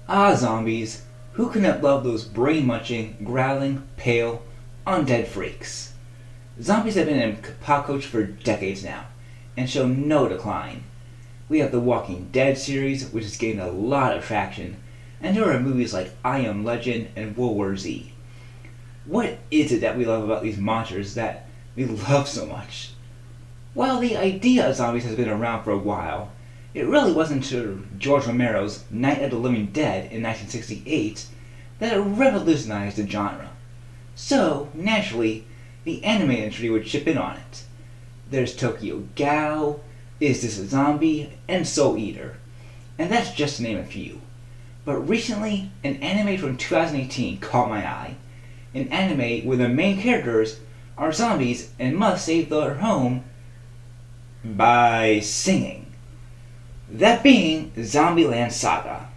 Ah, zombies, who couldn't love those brain-munching, growling, pale, undead freaks? Zombies have been in pop culture for decades now, and show no decline. We have the Walking Dead series, which has gained a lot of traction, and there are movies like I Am Legend and World War Z. What is it that we love about these monsters that we love so much? While the idea of zombies has been around for a while, it really wasn't until George Romero's Night of the Living Dead in 1968 that it revolutionized the genre. So, naturally, the anime industry would chip in on it. There's Tokyo Ghoul, Is This a Zombie, and Soul Eater, and that's just to name a few. But recently, an anime from 2018 caught my eye. An anime where the main characters are zombies and must save their home by singing. That being Zombieland Saga.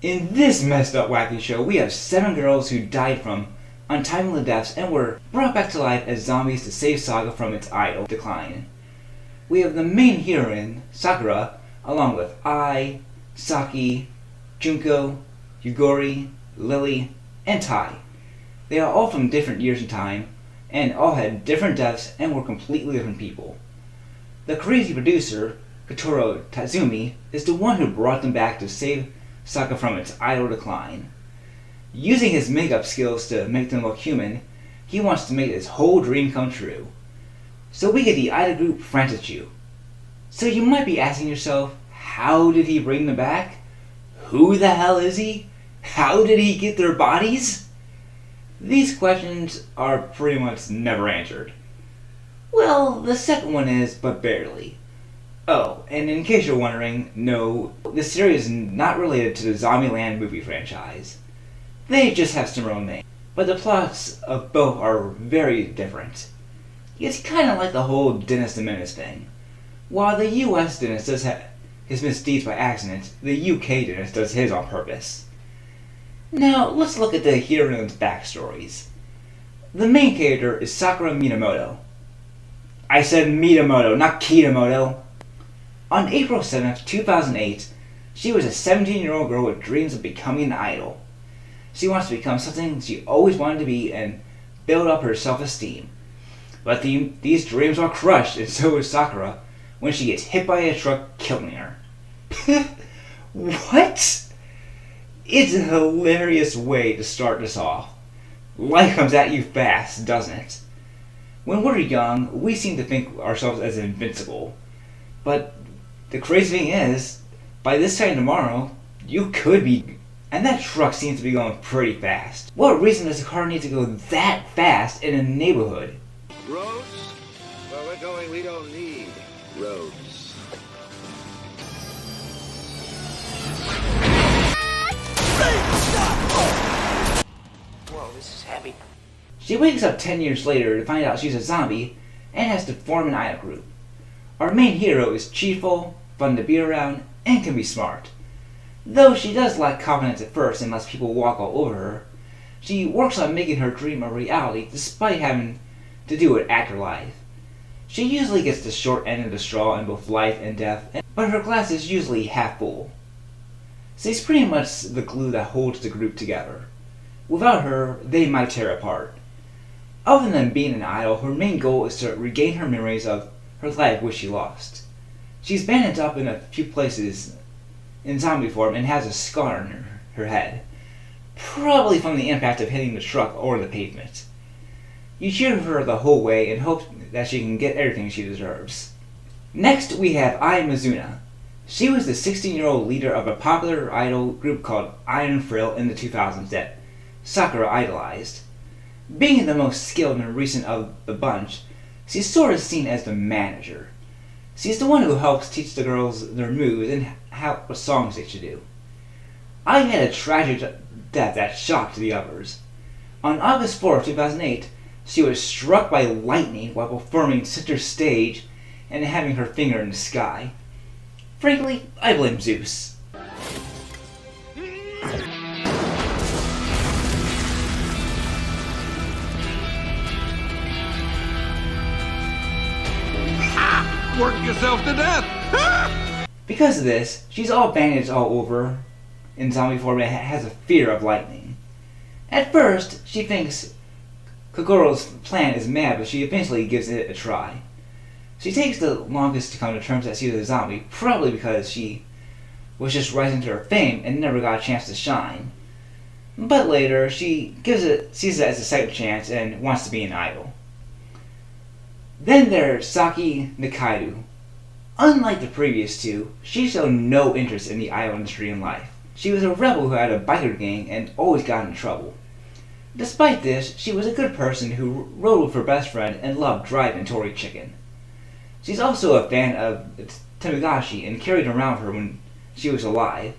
In this messed up wacky show, we have 7 girls who died from untimely deaths and were brought back to life as zombies to save Saga from its idol decline. We have the main heroine, Sakura, along with Ai, Saki, Junko, Yuri, Lily, and Tai. They are all from different years in time, and all had different deaths and were completely different people. The crazy producer, Kotaro Tatsumi, is the one who brought them back to save Saga from its idol decline. Using his makeup skills to make them look human, he wants to make his whole dream come true. So we get the idol group Franchouchou. So you might be asking yourself, how did he bring them back? Who the hell is he? How did he get their bodies? These questions are pretty much never answered. Well, the second one is, but barely. Oh, and in case you're wondering, no, this series is not related to the Zombieland movie franchise. They just have similar names, but the plots of both are very different. It's kind of like the whole Dennis the Menace thing. While the US Dennis does his misdeeds by accident, the UK Dennis does his on purpose. Now, let's look at the heroines' backstories. The main character is Sakura Minamoto. I said Minamoto, not Kitamoto. On April 7th, 2008, she was a 17-year-old girl with dreams of becoming an idol. She wants to become something she always wanted to be and build up her self-esteem. But these dreams are crushed, and so is Sakura, when she gets hit by a truck, killing her. What? It's a hilarious way to start this off. Life comes at you fast, doesn't it? When we're young, we seem to think ourselves as invincible. But the crazy thing is, by this time tomorrow, you could be. And that truck seems to be going pretty fast. What reason does a car need to go that fast in a neighborhood? Roads? Where we're going, we don't need roads. Whoa, this is heavy. She wakes up 10 years later to find out she's a zombie and has to form an idol group. Our main hero is cheerful, fun to be around, and can be smart. Though she does lack confidence at first and lets people walk all over her, she works on making her dream a reality despite having to do it after life. She usually gets the short end of the straw in both life and death, but her glass is usually half full. She's pretty much the glue that holds the group together. Without her, they might tear apart. Other than being an idol, her main goal is to regain her memories of her life which she lost. She's bandaged up in a few places in zombie form and has a scar on her head, probably from the impact of hitting the truck or the pavement. You cheer for her the whole way and hope that she can get everything she deserves. Next we have Ai Mizuna. She was the 16-year-old leader of a popular idol group called Iron Frill in the 2000s that Sakura idolized. Being the most skilled and recent of the bunch, she's sort of seen as the manager. She's the one who helps teach the girls their moves and what songs they should do. I had a tragic death that shocked the others. On August 4, 2008, she was struck by lightning while performing center stage and having her finger in the sky. Frankly, I blame Zeus. Work yourself to death! Because of this, she's all bandaged all over, in zombie form and has a fear of lightning. At first, she thinks Kogoro's plan is mad, but she eventually gives it a try. She takes the longest to come to terms that she was a zombie, probably because she was just rising to her fame and never got a chance to shine. But later, she sees it as a second chance and wants to be an idol. Then there's Saki Nikaidu. Unlike the previous two, she showed no interest in the idol industry in life. She was a rebel who had a biker gang and always got in trouble. Despite this, she was a good person who rode with her best friend and loved driving Tori Chicken. She's also a fan of Tamagotchi and carried around her when she was alive.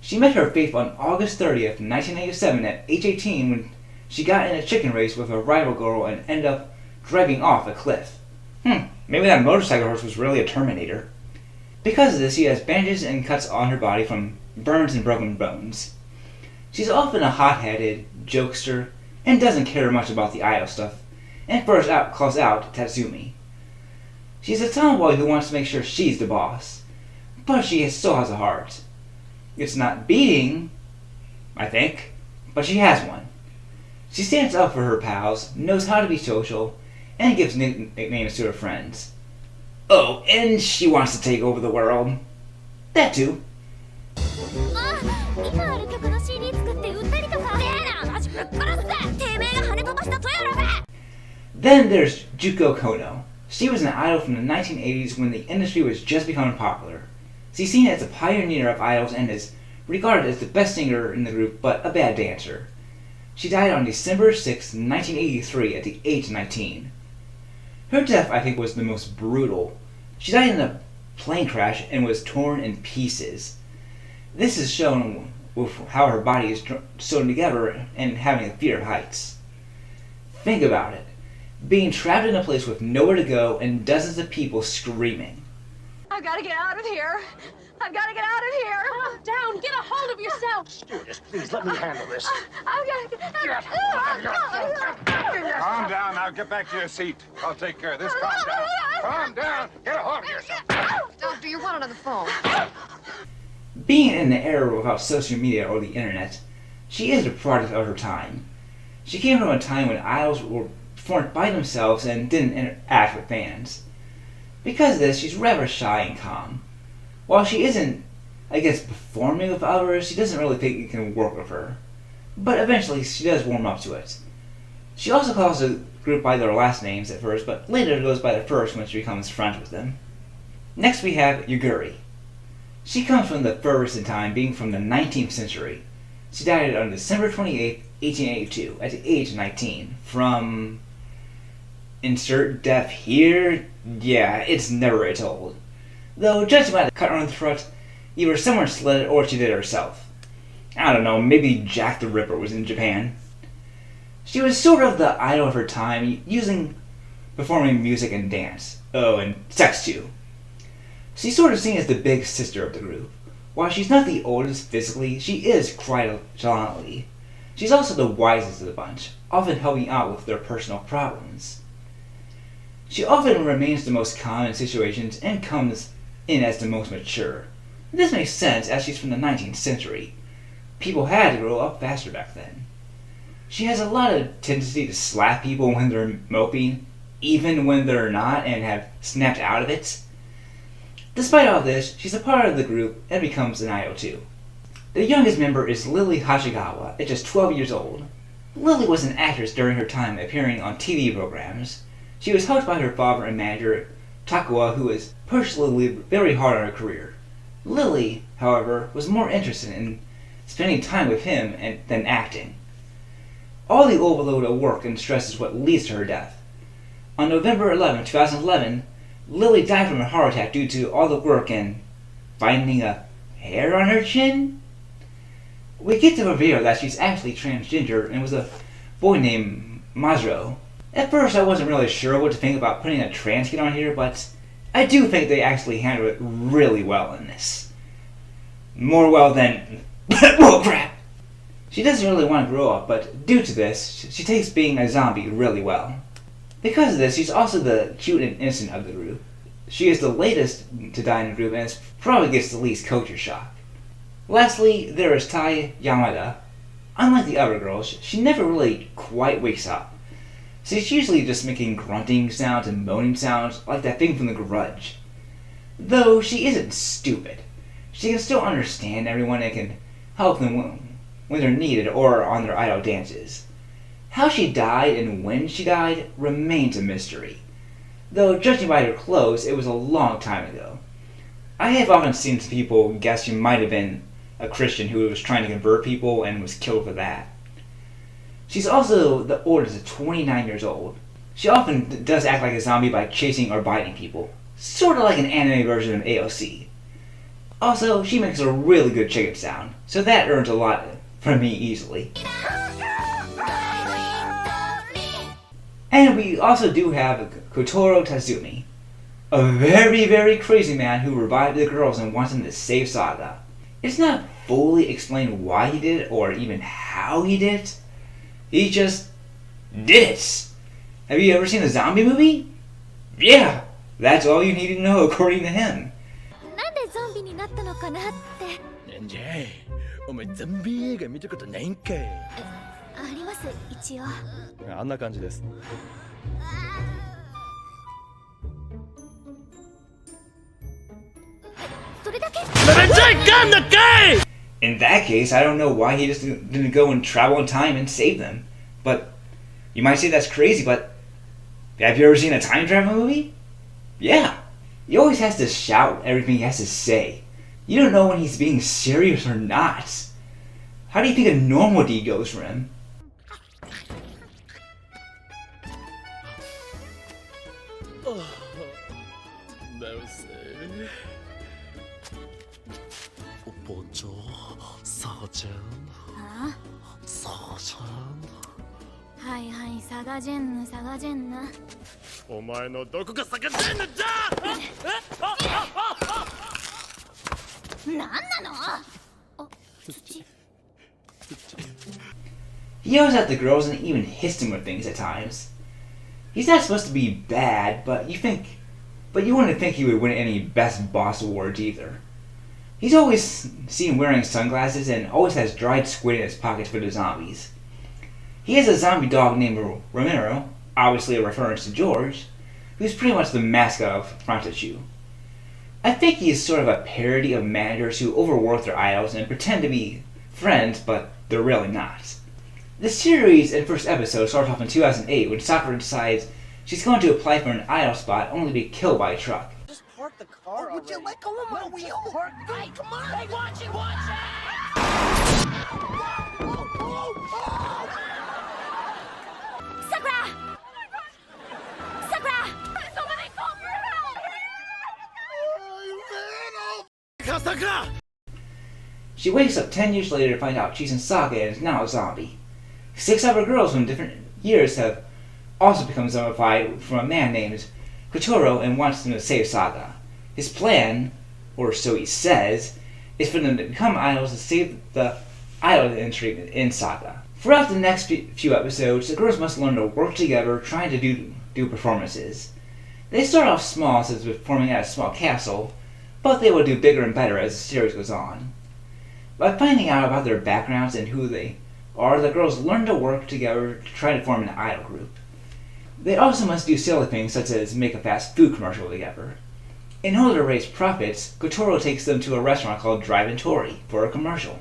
She met her fate on August 30th, 1987 at age 18 when she got in a chicken race with a rival girl and ended up driving off a cliff. Maybe that motorcycle horse was really a Terminator. Because of this, she has bandages and cuts on her body from burns and broken bones. She's often a hot-headed jokester and doesn't care much about the idol stuff, and first calls out Tatsumi. She's a tomboy who wants to make sure she's the boss, but she still has a heart. It's not beating, I think, but she has one. She stands up for her pals, knows how to be social, and gives nicknames to her friends. Oh, and she wants to take over the world. That too. Then there's Juko Kono. She was an idol from the 1980s when the industry was just becoming popular. She's seen as a pioneer of idols and is regarded as the best singer in the group, but a bad dancer. She died on December 6, 1983 at the age of 19. Her death, I think, was the most brutal. She died in a plane crash and was torn in pieces. This is shown with how her body is sewn together and having a fear of heights. Think about it. Being trapped in a place with nowhere to go and dozens of people screaming. I've got to get out of here. I've got to get out of here. Calm down. Get a hold of yourself. Stewardess, please let me handle this. I've got to get... Calm down. Now get back to your seat. I'll take care of this. Calm down. Calm down. Get a hold of yourself. Doctor, you're wanted on the phone. Being in the era without social media or the internet, she is a product of her time. She came from a time when idols were formed by themselves and didn't interact with fans. Because of this, she's rather shy and calm. While she isn't, performing with others, she doesn't really think it can work with her. But eventually, she does warm up to it. She also calls the group by their last names at first, but later goes by their first when she becomes friends with them. Next we have Yuri. She comes from the furthest in time, being from the 19th century. She died on December 28, 1882, at the age of 19, from... insert death here? Yeah, it's never told. Though, judging by the cut on the throat, either someone slit it or she did it herself. I don't know, maybe Jack the Ripper was in Japan. She was sort of the idol of her time, performing music and dance. Oh, and sex too. She's sort of seen as the big sister of the group. While she's not the oldest physically, she is quite gallantly. She's also the wisest of the bunch, often helping out with their personal problems. She often remains the most calm in situations and comes in as the most mature. This makes sense as she's from the 19th century. People had to grow up faster back then. She has a lot of tendency to slap people when they're moping, even when they're not and have snapped out of it. Despite all this, she's a part of the group and becomes an idol too. The youngest member is Lily Hachikawa, at just 12 years old. Lily was an actress during her time appearing on TV programs. She was helped by her father and manager, Takua, who was personally very hard on her career. Lily, however, was more interested in spending time with him than acting. All the overload of work and stress is what leads to her death. On November 11, 2011, Lily died from a heart attack due to all the work and finding a hair on her chin. We get to reveal that she's actually transgender and was a boy named Mazro. At first I wasn't really sure what to think about putting a trans kid on here, but I do think they actually handled it really well in this. More well than... oh crap! She doesn't really want to grow up, but due to this, she takes being a zombie really well. Because of this, she's also the cute and innocent of the group. She is the latest to die in the group and probably gets the least culture shock. Lastly, there is Tai Yamada. Unlike the other girls, she never really quite wakes up. She's usually just making grunting sounds and moaning sounds like that thing from The Grudge. Though she isn't stupid. She can still understand everyone and can help them when they're needed or on their idol dances. How she died and when she died remains a mystery. Though judging by her clothes, it was a long time ago. I have often seen people guess she might have been a Christian who was trying to convert people and was killed for that. She's also the oldest at 29 years old. She often does act like a zombie by chasing or biting people, sort of like an anime version of AOC. Also, she makes a really good chicken sound, so that earns a lot from me easily. And we also do have Kotaro Tatsumi, a very, very crazy man who revived the girls and wants them to save Saga. It's not fully explained why he did it or even how he did it. He just did it. Have you ever seen a zombie movie? Yeah, that's all you need to know according to him. なんでゾンビになったのかなって。なんじゃい、お前ゾンビ映画見たことないんかい。あります、一応。あんな感じです。それだけ？ In that case, I don't know why he just didn't go and travel in time and save them. But you might say that's crazy, but have you ever seen a time travel movie? Yeah. He always has to shout everything he has to say. You don't know when he's being serious or not. How do you think a normal deed goes for him? Saga Jen, Saga Jen. お前のどこがサガジェンヌじゃ！なんなの？あ、土。 He yells at the girls and even hits them with things at times. He's not supposed to be bad, but you wouldn't think he would win any Best Boss awards either. He's always seen wearing sunglasses and always has dried squid in his pockets for the zombies. He has a zombie dog named Romero, obviously a reference to George, who's pretty much the mascot of Franchouchou. I think he is sort of a parody of managers who overwork their idols and pretend to be friends, but they're really not. The series and first episode starts off in 2008 when Sakura decides she's going to apply for an idol spot only to be killed by a truck. Just park the car. Would you let go of my wheel? Hey, come on! Hey, watch it! Watch it! Sakura! Sakura! Somebody call for help! Sakura! She wakes up 10 years later to find out she's in Saga and is now a zombie. 6 other girls from different years have also become zombified from a man named Kotaro and wants them to save Saga. His plan, or so he says, is for them to become idols to save the idol industry in Saga. Throughout the next few episodes, the girls must learn to work together trying to do performances. They start off small since performing at a small castle, but they will do bigger and better as the series goes on. By finding out about their backgrounds and who they are, the girls learn to work together to try to form an idol group. They also must do silly things such as make a fast food commercial together. In order to raise profits, Kotaro takes them to a restaurant called Drive-In Tori for a commercial.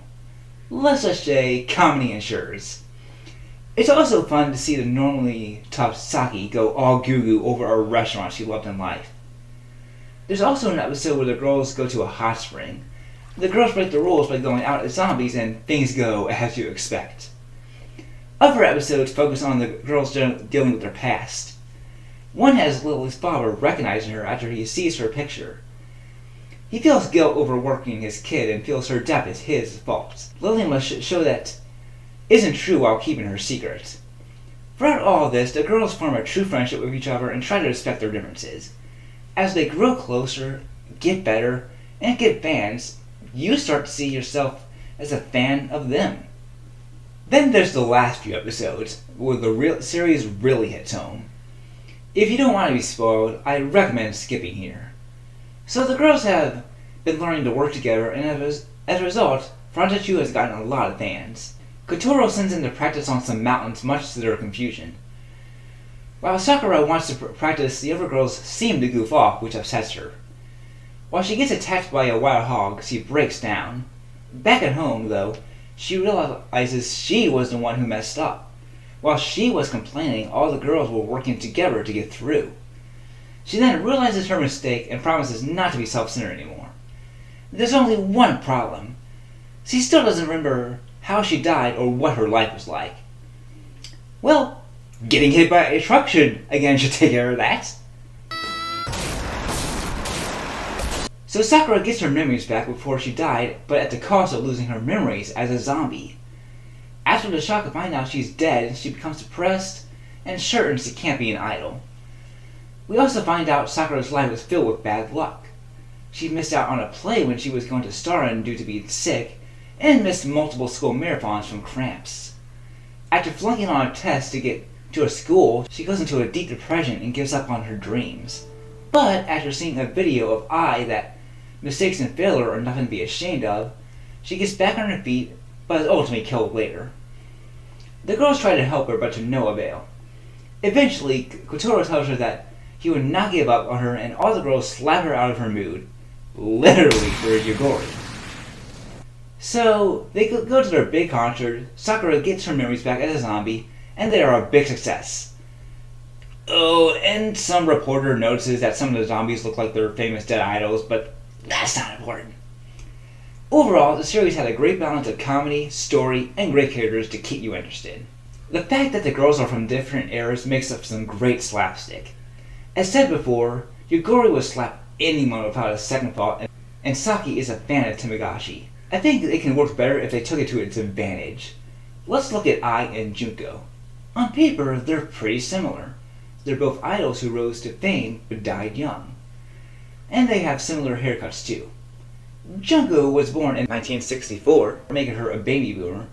Let's just say comedy ensures. It's also fun to see the normally tough Saki go all goo-goo over a restaurant she loved in life. There's also an episode where the girls go to a hot spring. The girls break the rules by going out as zombies and things go as you expect. Other episodes focus on the girls dealing with their past. One has Lily's father recognizing her after he sees her picture. He feels guilt over working his kid and feels her death is his fault. Lily must show that isn't true while keeping her secret. Throughout all this, the girls form a true friendship with each other and try to respect their differences. As they grow closer, get better, and get fans, you start to see yourself as a fan of them. Then there's the last few episodes, where the series really hits home. If you don't want to be spoiled, I recommend skipping here. So the girls have been learning to work together, and as a result, Franchouchou has gotten a lot of fans. Kotaro sends him to practice on some mountains, much to their confusion. While Sakura wants to practice, the other girls seem to goof off, which upsets her. While she gets attacked by a wild hog, she breaks down. Back at home, though, she realizes she was the one who messed up. While she was complaining, all the girls were working together to get through. She then realizes her mistake and promises not to be self-centered anymore. There's only one problem. She still doesn't remember how she died or what her life was like. Well, getting hit by a truck should take care of that. So Sakura gets her memories back before she died, but at the cost of losing her memories as a zombie. After the shock of finding out she's dead, she becomes depressed and certain she can't be an idol. We also find out Sakura's life was filled with bad luck. She missed out on a play when she was going to star in due to being sick, and missed multiple school marathons from cramps. After flunking on a test to get to a school, she goes into a deep depression and gives up on her dreams. But after seeing a video of Ai that mistakes and failure are nothing to be ashamed of, she gets back on her feet, but is ultimately killed later. The girls try to help her, but to no avail. Eventually, Kotaro tells her that he would not give up on her, and all the girls slap her out of her mood. Literally for Yuri. So, they go to their big concert, Sakura gets her memories back as a zombie, and they are a big success. Oh, and some reporter notices that some of the zombies look like their famous dead idols, but that's not important. Overall, the series had a great balance of comedy, story, and great characters to keep you interested. The fact that the girls are from different eras makes up some great slapstick. As said before, Yuri would slap anyone without a second thought, and Saki is a fan of Tamagotchi. I think it can work better if they took it to its advantage. Let's look at Ai and Junko. On paper, they're pretty similar. They're both idols who rose to fame but died young. And they have similar haircuts too. Junko was born in 1964, making her a baby boomer,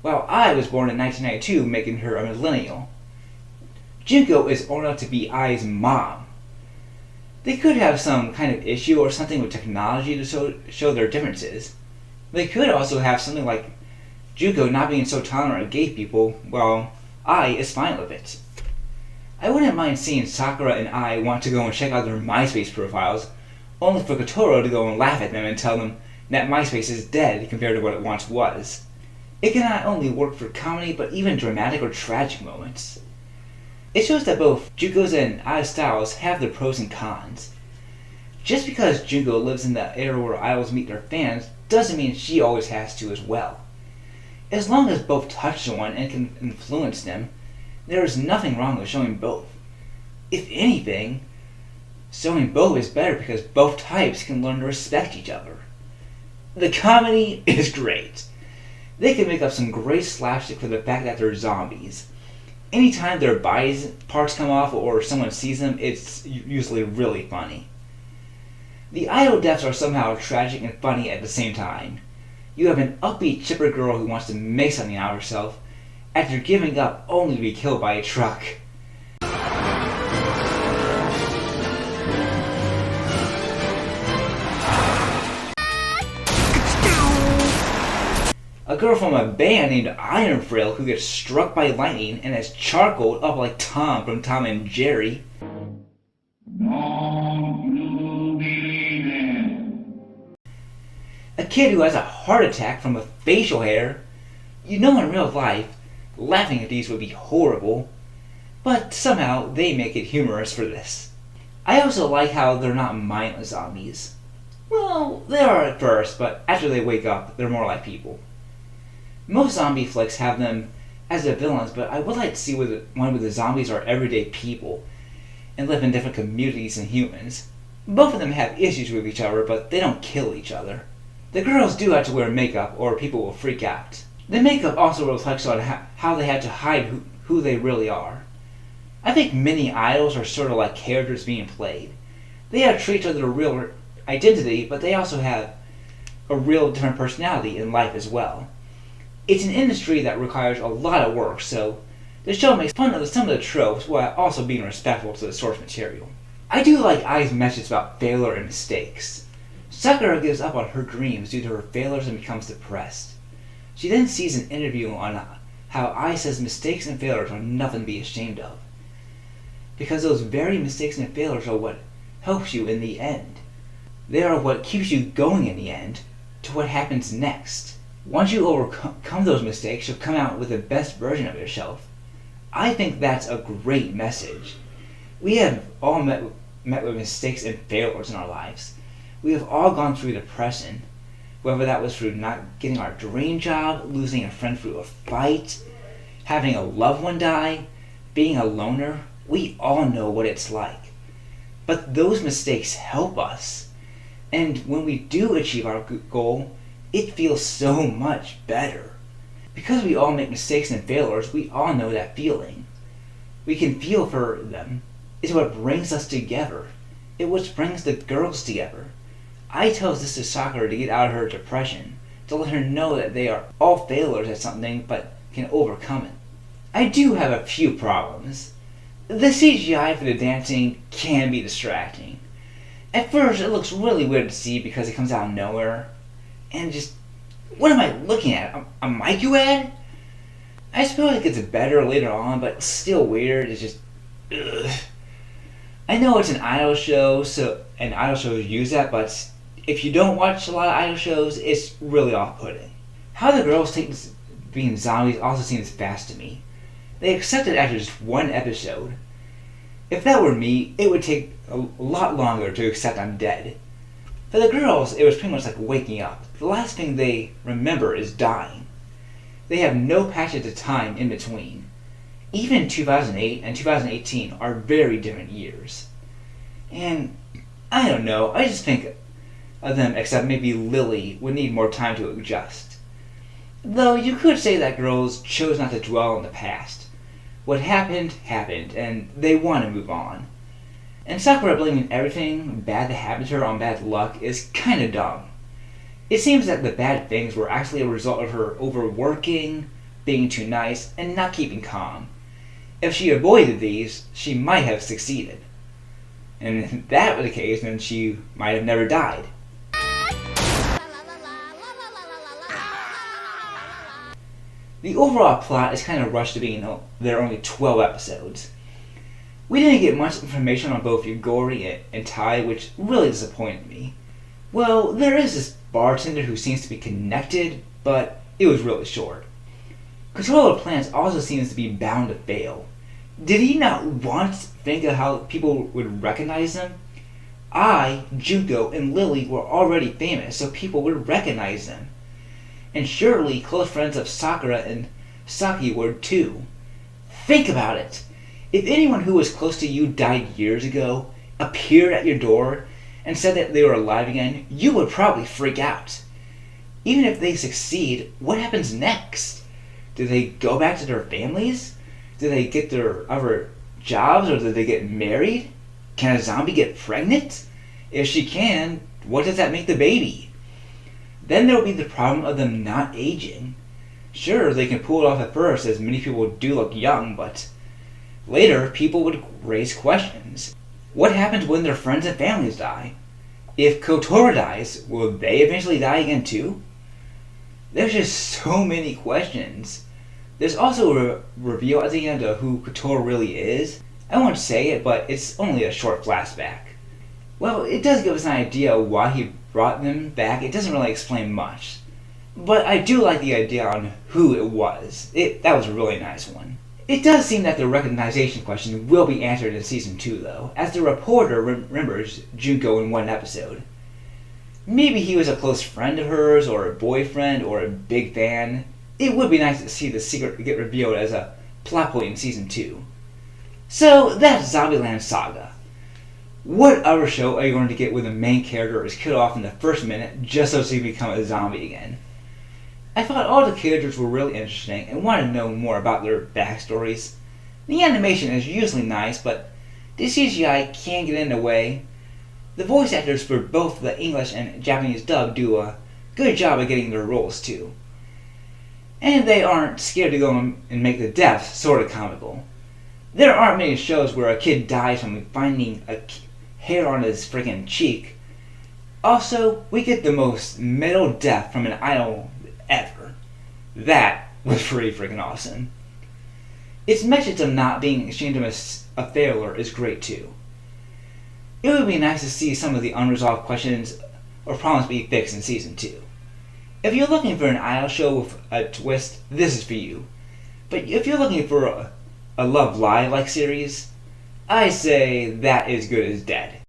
while Ai was born in 1992, making her a millennial. Junko is old enough to be Ai's mom. They could have some kind of issue or something with technology to show their differences. They could also have something like Junko not being so tolerant of gay people, while Ai is fine with it. I wouldn't mind seeing Sakura and Ai want to go and check out their MySpace profiles, only for Kotaro to go and laugh at them and tell them that MySpace is dead compared to what it once was. It can not only work for comedy, but even dramatic or tragic moments. It shows that both Junko's and Ai's styles have their pros and cons. Just because Junko lives in the era where idols meet their fans doesn't mean she always has to as well. As long as both touch someone and can influence them, there is nothing wrong with showing both. If anything, showing both is better because both types can learn to respect each other. The comedy is great. They can make up some great slapstick for the fact that they're zombies. Anytime their body parts come off or someone sees them, it's usually really funny. The idol deaths are somehow tragic and funny at the same time. You have an upbeat, chipper girl who wants to make something out of herself after giving up only to be killed by a truck. A girl from a band named Iron Frail who gets struck by lightning and is charcoaled up like Tom from Tom and Jerry. A kid who has a heart attack from a facial hair. You know, in real life, laughing at these would be horrible, but somehow they make it humorous for this. I also like how they're not mindless zombies. Well, they are at first, but after they wake up, they're more like people. Most zombie flicks have them as the villains, but I would like to see one where the zombies are everyday people and live in different communities than humans. Both of them have issues with each other, but they don't kill each other. The girls do have to wear makeup or people will freak out. The makeup also reflects on how they had to hide who they really are. I think many idols are sort of like characters being played. They have traits of their real identity, but they also have a real different personality in life as well. It's an industry that requires a lot of work, so the show makes fun of some of the tropes while also being respectful to the source material. I do like Ai's message about failure and mistakes. Sakura gives up on her dreams due to her failures and becomes depressed. She then sees an interview on how Ai says mistakes and failures are nothing to be ashamed of. Because those very mistakes and failures are what helps you in the end. They are what keeps you going in the end to what happens next. Once you overcome those mistakes, you'll come out with the best version of yourself. I think that's a great message. We have all met with mistakes and failures in our lives. We have all gone through depression, whether that was through not getting our dream job, losing a friend through a fight, having a loved one die, being a loner. We all know what it's like. But those mistakes help us. And when we do achieve our goal, it feels so much better. Because we all make mistakes and failures, we all know that feeling. We can feel for them. It's what brings us together. It's what brings the girls together. I tell this to Sakura to get out of her depression, to let her know that they are all failures at something but can overcome it. I do have a few problems. The CGI for the dancing can be distracting. At first it looks really weird to see because it comes out of nowhere. And just, what am I looking at? A Maiku ad? I suppose it gets better later on, but still weird. It's just, ugh. I know it's an idol show, and idol shows use that, but if you don't watch a lot of idol shows, it's really off-putting. How the girls take this being zombies also seems fast to me. They accept it after just one episode. If that were me, it would take a lot longer to accept I'm dead. For the girls, it was pretty much like waking up. The last thing they remember is dying. They have no patches of time in between. Even 2008 and 2018 are very different years. And I don't know, I just think of them, except maybe Lily would need more time to adjust. Though you could say that girls chose not to dwell on the past. What happened, happened, and they want to move on. And Sakura blaming everything bad that happened to her on bad luck is kinda dumb. It seems that the bad things were actually a result of her overworking, being too nice, and not keeping calm. If she avoided these, she might have succeeded. And if that were the case, then she might have never died. The overall plot is kind of rushed to being there are only 12 episodes. We didn't get much information on both Yuri and Tai, which really disappointed me. Well, there is this bartender who seems to be connected, but it was really short. Control of plants also seems to be bound to fail. Did he not once think of how people would recognize them? I, Junko, and Lily were already famous, so people would recognize them. And surely close friends of Sakura and Saki were too. Think about it. If anyone who was close to you died years ago, appeared at your door, and said that they were alive again, you would probably freak out. Even if they succeed, what happens next? Do they go back to their families? Do they get their other jobs, or do they get married? Can a zombie get pregnant? If she can, what does that make the baby? Then there will be the problem of them not aging. Sure, they can pull it off at first, as many people do look young, but later people would raise questions. What happens when their friends and families die? If Kotaro dies, will they eventually die again too? There's just so many questions. There's also a reveal at the end of who Kotaro really is. I won't say it, but it's only a short flashback. Well, it does give us an idea of why he brought them back. It doesn't really explain much. But I do like the idea on who it was. That was a really nice one. It does seem that the recognition question will be answered in Season 2, though, as the reporter remembers Junko in one episode. Maybe he was a close friend of hers, or a boyfriend, or a big fan. It would be nice to see the secret get revealed as a plot point in Season 2. So, that's Zombieland Saga. What other show are you going to get where the main character is killed off in the first minute just so she can become a zombie again? I thought all the characters were really interesting and wanted to know more about their backstories. The animation is usually nice, but the CGI can get in the way. The voice actors for both the English and Japanese dub do a good job of getting their roles too. And they aren't scared to go and make the deaths sort of comical. There aren't many shows where a kid dies from finding a hair on his friggin' cheek. Also, we get the most metal death from an idol ever. That was pretty freaking awesome. Its message of not being ashamed of a failure is great too. It would be nice to see some of the unresolved questions or problems be fixed in Season 2. If you're looking for an idol show with a twist, this is for you. But if you're looking for a Love Live-like series, I say that is good as dead.